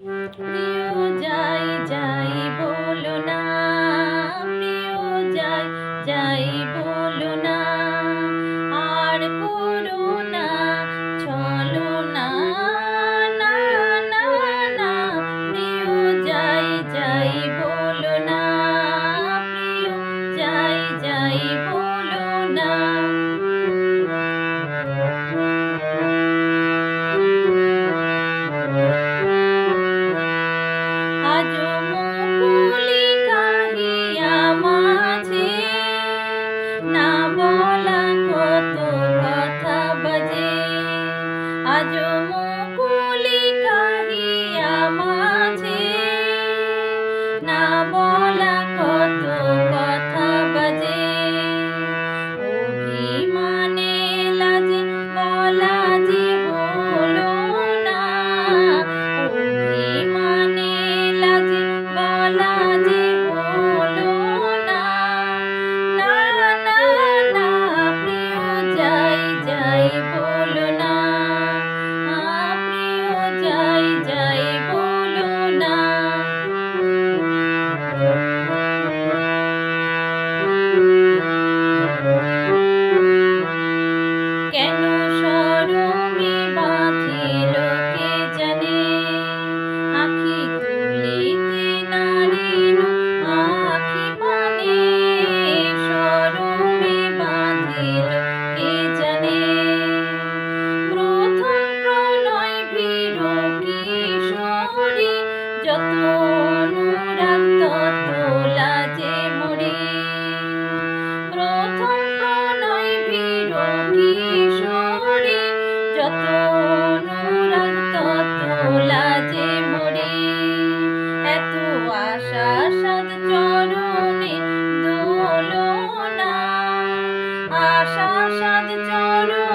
প্রিয় যাই যাই বলো না, প্রিয় যাই যাই বলো না, আর করো না চলো না, না না না। প্রিয় যাই যাই বলো না, প্রিয় যাই যাই বলো না। আজো মুকুলি কাহিয়া মাঝে না বলা কত কথা বাজে। আজো মুকুলি কাহিয়া মাঝে না বলা কত কথা বাজে। অভিমানে লাজে বলা যে হলো না, অভিমানে লাজে বলা যে হলো না, না না না। প্রিয় যাই যাই বলো না, প্রিয় যাই যাই বলো না। কেন শরমে বাঁধিল কে জানে, আখি তুলিতে নারিল আখি পানে। শরমে বাঁধিল কে জানে, প্রথম প্রলয় ভীর কিশোরী, যত অনুরাগ তত লাজে মরি। প্রথম প্রলয় ভীর কিশোরী, যত অনুরাগ তত লাজে মরি। এত আশা সাদ চরণে দোলনা, আশা সাদ চরণে